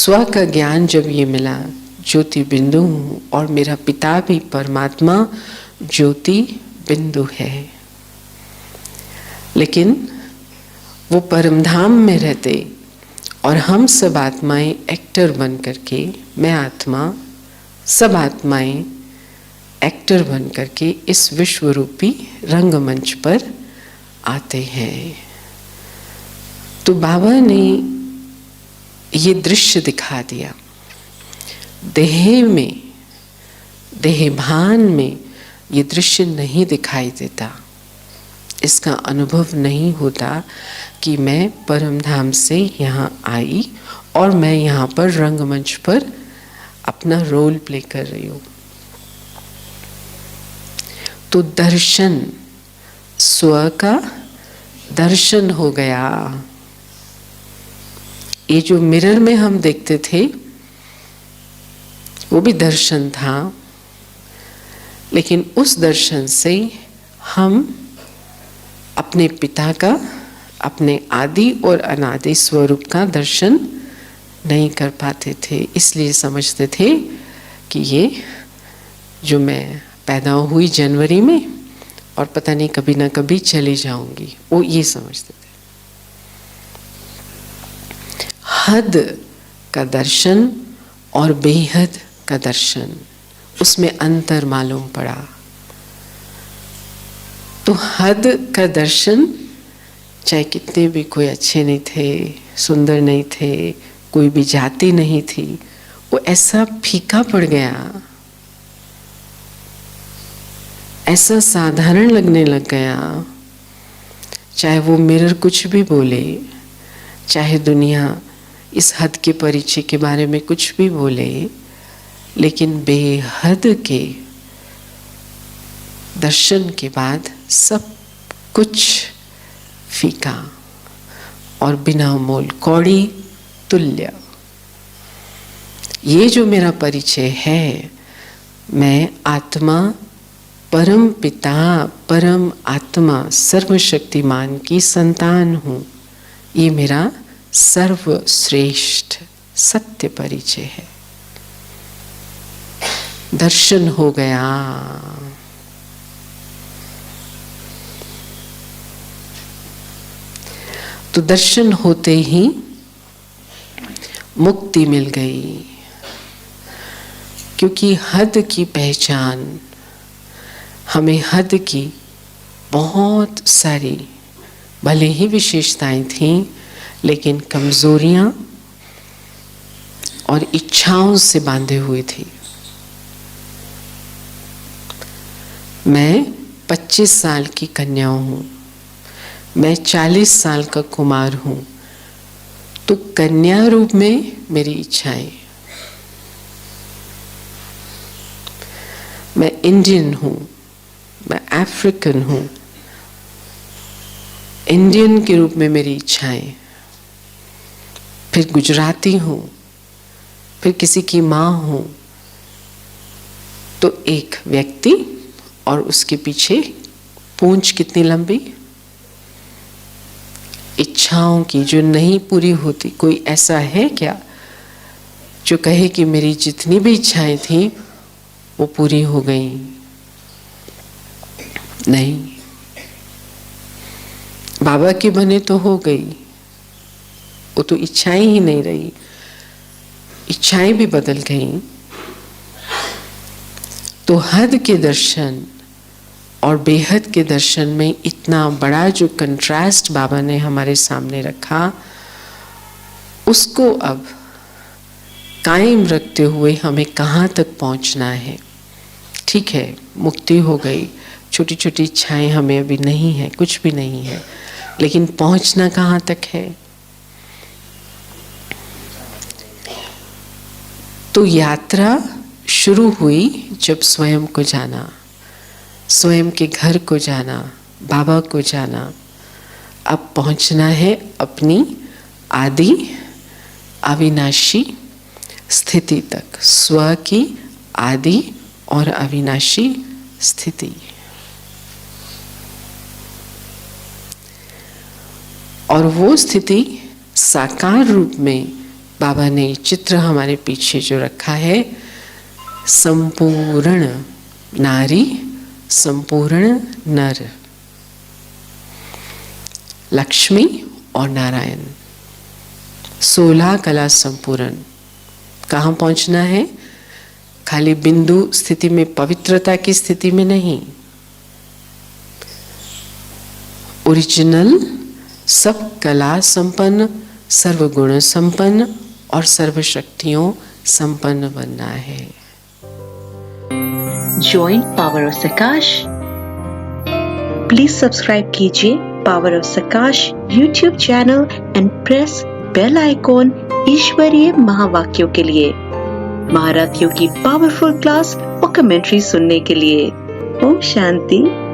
स्व का ज्ञान जब ये मिला, ज्योति बिंदु हूँ और मेरा पिता भी परमात्मा ज्योति बिंदु है। लेकिन वो परमधाम में रहते और हम सब आत्माएं एक्टर बन करके, मैं आत्मा, सब आत्माएं एक्टर बन करके इस विश्व रूपी रंगमंच पर आते हैं। तो बाबा ने ये दृश्य दिखा दिया। देह में, देहभान में ये दृश्य नहीं दिखाई देता, इसका अनुभव नहीं होता कि मैं परमधाम से यहाँ आई और मैं यहाँ पर रंगमंच पर अपना रोल प्ले कर रही हूँ। तो दर्शन, स्व का दर्शन हो गया। ये जो मिरर में हम देखते थे वो भी दर्शन था, लेकिन उस दर्शन से हम अपने पिता का, अपने आदि और अनादि स्वरूप का दर्शन नहीं कर पाते थे। इसलिए समझते थे कि ये जो मैं पैदा हुई जनवरी में और पता नहीं कभी ना कभी चली जाऊंगी, वो ये समझते थे। हद का दर्शन और बेहद का दर्शन, उसमें अंतर मालूम पड़ा। तो हद का दर्शन, चाहे कितने भी कोई अच्छे नहीं थे, सुंदर नहीं थे, कोई भी जाति नहीं थी, वो ऐसा फीका पड़ गया, ऐसा साधारण लगने लग गया। चाहे वो मिरर कुछ भी बोले, चाहे दुनिया इस हद के परिचय के बारे में कुछ भी बोले, लेकिन बेहद के दर्शन के बाद सब कुछ फीका और बिना मोल, कौड़ी तुल्य। ये जो मेरा परिचय है, मैं आत्मा, परम पिता, परम आत्मा, सर्वशक्तिमान की संतान हूँ, ये मेरा सर्वश्रेष्ठ सत्य परिचय है। दर्शन हो गया। तो दर्शन होते ही मुक्ति मिल गई, क्योंकि हद की पहचान, हमें हद की बहुत सारी भले ही विशेषताएं थीं, लेकिन कमजोरियां और इच्छाओं से बांधे हुए थी। मैं 25 साल की कन्या हूँ, मैं 40 साल का कुमार हूँ, तो कन्या रूप में मेरी इच्छाएं। मैं इंडियन हूँ, मैं अफ्रीकन हूँ, इंडियन के रूप में मेरी इच्छाएं। फिर गुजराती हूँ, फिर किसी की माँ हूँ। तो एक व्यक्ति और उसके पीछे पूंछ कितनी लंबी, इच्छाओं की जो नहीं पूरी होती। कोई ऐसा है क्या जो कहे कि मेरी जितनी भी इच्छाएं थी वो पूरी हो गई? नहीं। बाबा की बने तो हो गई, वो तो इच्छाएं ही नहीं रही, इच्छाएं भी बदल गई। तो हद के दर्शन और बेहद के दर्शन में इतना बड़ा जो कंट्रास्ट बाबा ने हमारे सामने रखा, उसको अब कायम रखते हुए हमें कहाँ तक पहुँचना है। ठीक है, मुक्ति हो गई, छोटी छोटी इच्छाएं हमें अभी नहीं है, कुछ भी नहीं है, लेकिन पहुँचना कहाँ तक है? तो यात्रा शुरू हुई जब स्वयं को जाना, स्वयं के घर को जाना, बाबा को जाना। अब पहुंचना है अपनी आदि अविनाशी स्थिति तक, स्व की आदि और अविनाशी स्थिति। और वो स्थिति साकार रूप में बाबा ने चित्र हमारे पीछे जो रखा है, संपूर्ण नारी, संपूर्ण नर, लक्ष्मी और नारायण, 16 कला संपूर्ण। कहाँ पहुँचना है? खाली बिंदु स्थिति में, पवित्रता की स्थिति में नहीं, ओरिजिनल, सब कला संपन्न, सर्वगुण संपन्न और सर्वशक्तियों संपन्न बनना है। Join Power of Sakash। Please subscribe कीजिए power of Sakash YouTube channel and press bell icon ईश्वरीय महावाक्यों के लिए, महारथियों की पावरफुल क्लास और कमेंट्री सुनने के लिए। ओम शांति।